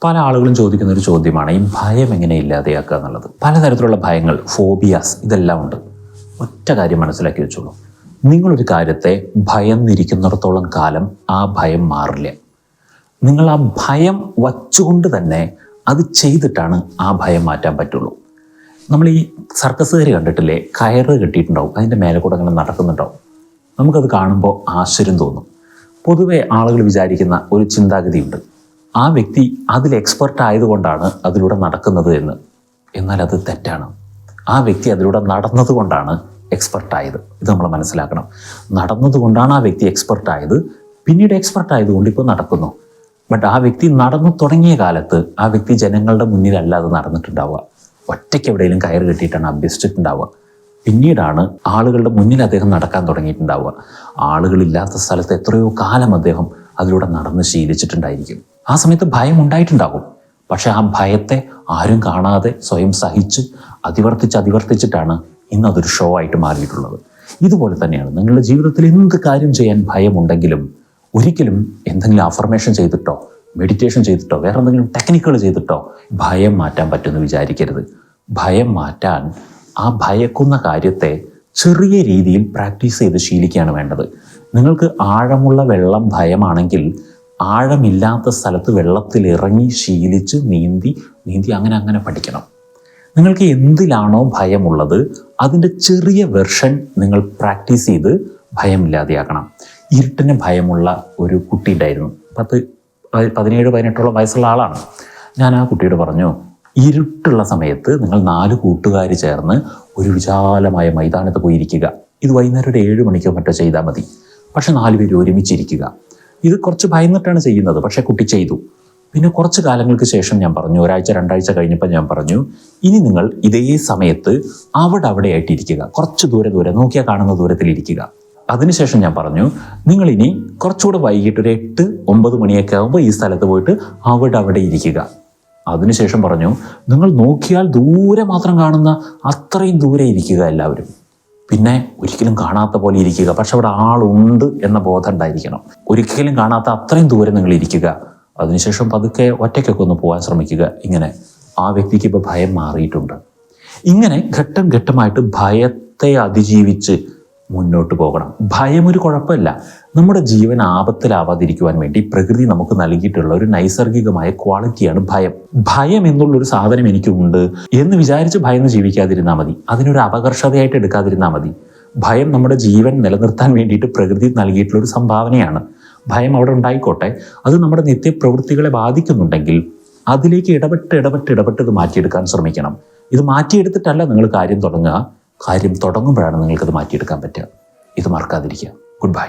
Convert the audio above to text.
പല ആളുകളും ചോദിക്കുന്ന ഒരു ചോദ്യമാണ് ഈ ഭയം എങ്ങനെ ഇല്ലാതെയാക്കുക എന്നുള്ളത്. പലതരത്തിലുള്ള ഭയങ്ങൾ, ഫോബിയാസ്, ഇതെല്ലാം ഉണ്ട്. ഒറ്റ കാര്യം മനസ്സിലാക്കി വെച്ചോളൂ, നിങ്ങളൊരു കാര്യത്തെ ഭയന്നിരിക്കുന്നിടത്തോളം കാലം ആ ഭയം മാറില്ല. നിങ്ങൾ ആ ഭയം വച്ചുകൊണ്ട് തന്നെ അത് ചെയ്തിട്ടാണ് ആ ഭയം മാറ്റാൻ പറ്റുള്ളൂ. നമ്മൾ ഈ സർക്കസുകാർ കണ്ടിട്ടില്ലേ, കയറ് കെട്ടിയിട്ടുണ്ടാവും, അതിൻ്റെ മേലെ കൂടെ അങ്ങനെ നടക്കുന്നുണ്ടാവും. നമുക്കത് കാണുമ്പോൾ ആശ്ചര്യം തോന്നും. പൊതുവെ ആളുകൾ വിചാരിക്കുന്ന ഒരു ചിന്താഗതിയുണ്ട്, ആ വ്യക്തി അതിൽ എക്സ്പെർട്ട് ആയതുകൊണ്ടാണ് അതിലൂടെ നടക്കുന്നത് എന്ന്. എന്നാൽ അത് തെറ്റാണ്. ആ വ്യക്തി അതിലൂടെ നടന്നതുകൊണ്ടാണ് എക്സ്പെർട്ടായത്. ഇത് നമ്മൾ മനസ്സിലാക്കണം. നടന്നതുകൊണ്ടാണ് ആ വ്യക്തി എക്സ്പെർട്ടായത്. പിന്നീട് എക്സ്പെർട്ട് ആയതുകൊണ്ട് ഇപ്പോൾ നടക്കുന്നു. ബട്ട് ആ വ്യക്തി നടന്നു തുടങ്ങിയ കാലത്ത് ആ വ്യക്തി ജനങ്ങളുടെ മുന്നിലല്ല അത് നടന്നിട്ടുണ്ടാവുക. ഒറ്റയ്ക്ക് എവിടെയെങ്കിലും കയറ് കെട്ടിയിട്ടാണ് അഭ്യസിച്ചിട്ടുണ്ടാവുക. പിന്നീടാണ് ആളുകളുടെ മുന്നിൽ അദ്ദേഹം നടക്കാൻ തുടങ്ങിയിട്ടുണ്ടാവുക. ആളുകളില്ലാത്ത സ്ഥലത്ത് എത്രയോ കാലം അദ്ദേഹം അതിലൂടെ നടന്ന് ശീലിച്ചിട്ടുണ്ടായിരിക്കും. ആ സമയത്ത് ഭയം ഉണ്ടായിട്ടുണ്ടാകും. പക്ഷെ ആ ഭയത്തെ ആരും കാണാതെ സ്വയം സഹിച്ച് അതിവർത്തിച്ചിട്ടാണ് ഇന്ന് അതൊരു ഷോ ആയിട്ട് മാറിയിട്ടുള്ളത്. ഇതുപോലെ തന്നെയാണ് നിങ്ങളുടെ ജീവിതത്തിൽ എന്ത് കാര്യം ചെയ്യാൻ ഭയമുണ്ടെങ്കിലും ഒരിക്കലും എന്തെങ്കിലും അഫർമേഷൻ ചെയ്തിട്ടോ മെഡിറ്റേഷൻ ചെയ്തിട്ടോ വേറെ എന്തെങ്കിലും ടെക്നിക്കുകൾ ചെയ്തിട്ടോ ഭയം മാറ്റാൻ പറ്റുമെന്ന് വിചാരിക്കരുത്. ഭയം മാറ്റാൻ ആ ഭയക്കുന്ന കാര്യത്തെ ചെറിയ രീതിയിൽ പ്രാക്ടീസ് ചെയ്ത് ശീലിക്കുകയാണ് വേണ്ടത്. നിങ്ങൾക്ക് ആഴമുള്ള വെള്ളം ഭയമാണെങ്കിൽ ആഴമില്ലാത്ത സ്ഥലത്ത് വെള്ളത്തിൽ ഇറങ്ങി ശീലിച്ച് നീന്തി അങ്ങനെ പഠിക്കണം. നിങ്ങൾക്ക് എന്തിലാണോ ഭയമുള്ളത് അതിൻ്റെ ചെറിയ വെർഷൻ നിങ്ങൾ പ്രാക്ടീസ് ചെയ്ത് ഭയമില്ലാതെയാക്കണം. ഇരുട്ടിന് ഭയമുള്ള ഒരു കുട്ടി ഉണ്ടായിരുന്നു. 17-18 വയസ്സുള്ള ആളാണ്. ഞാൻ ആ കുട്ടിയോട് പറഞ്ഞു, ഇരുട്ടുള്ള സമയത്ത് നിങ്ങൾ 4 കൂട്ടുകാർ ചേർന്ന് ഒരു വിശാലമായ മൈതാനത്ത് പോയിരിക്കുക. ഇത് വൈകുന്നേരം ഒരു 7 മണിക്കോ മറ്റോ ചെയ്താൽ മതി. പക്ഷെ 4 പേര് ഒരുമിച്ചിരിക്കുക. ഇത് കുറച്ച് ഭയന്നിട്ടാണ് ചെയ്യുന്നത്, പക്ഷെ കുട്ടി ചെയ്തു. പിന്നെ കുറച്ച് കാലങ്ങൾക്ക് ശേഷം ഞാൻ പറഞ്ഞു, 1-2 ആഴ്ച കഴിഞ്ഞപ്പോൾ ഞാൻ പറഞ്ഞു, ഇനി നിങ്ങൾ ഇതേ സമയത്ത് അവിടെയായിട്ടിരിക്കുക, കുറച്ച് ദൂരെ നോക്കിയാൽ കാണുന്ന ദൂരത്തിലിരിക്കുക. അതിനുശേഷം ഞാൻ പറഞ്ഞു, നിങ്ങളിനി കുറച്ചുകൂടെ വൈകിട്ട് ഒരു 8-9 മണിയൊക്കെ ആകുമ്പോൾ ഈ സ്ഥലത്ത് പോയിട്ട് അവിടെ ഇരിക്കുക. അതിനുശേഷം പറഞ്ഞു, നിങ്ങൾ നോക്കിയാൽ ദൂരെ മാത്രം കാണുന്ന അത്രയും ദൂരെ ഇരിക്കുക എല്ലാവരും. പിന്നെ ഒരിക്കലും കാണാത്ത പോലെ ഇരിക്കുക, പക്ഷെ അവിടെ ആളുണ്ട് എന്ന ബോധം ഉണ്ടായിരിക്കണം. ഒരിക്കലും കാണാത്ത അത്രയും ദൂരെ നിങ്ങൾ ഇരിക്കുക. അതിനുശേഷം പതുക്കെ ഒറ്റയ്ക്കൊക്കെ ഒന്ന് പോകാൻ ശ്രമിക്കുക. ഇങ്ങനെ ആ വ്യക്തിക്ക് ഇപ്പോൾ ഭയം മാറിയിട്ടുണ്ട്. ഇങ്ങനെ ഘട്ടം ഘട്ടമായിട്ട് ഭയത്തെ അതിജീവിച്ച് മുന്നോട്ട് പോകണം. ഭയം ഒരു കുഴപ്പമില്ല. നമ്മുടെ ജീവൻ ആപത്തിലാവാതിരിക്കുവാൻ വേണ്ടി പ്രകൃതി നമുക്ക് നൽകിയിട്ടുള്ള ഒരു നൈസർഗികമായ ക്വാളിറ്റിയാണ് ഭയം. ഭയം എന്നുള്ളൊരു സാധനം എനിക്കുണ്ട് എന്ന് വിചാരിച്ച് ഭയന്ന് ജീവിക്കാതിരുന്നാൽ മതി. അതിനൊരു അപകർഷതയായിട്ട് എടുക്കാതിരുന്നാൽ മതി. ഭയം നമ്മുടെ ജീവൻ നിലനിർത്താൻ വേണ്ടിയിട്ട് പ്രകൃതി നൽകിയിട്ടുള്ള ഒരു സംഭാവനയാണ്. ഭയം അവിടെ ഉണ്ടായിക്കോട്ടെ. അത് നമ്മുടെ നിത്യപ്രവൃത്തികളെ ബാധിക്കുന്നുണ്ടെങ്കിൽ അതിലേക്ക് ഇടപെട്ട് ഇത് മാറ്റിയെടുക്കാൻ ശ്രമിക്കണം. ഇത് മാറ്റിയെടുത്തിട്ടല്ല നിങ്ങൾ കാര്യം തുടങ്ങുക. കാര്യം തുടങ്ങുമ്പോഴാണ് നിങ്ങൾക്കത് മാറ്റിയെടുക്കാൻ പറ്റുക. ഇത് മറക്കാതിരിക്കുക. Good bye.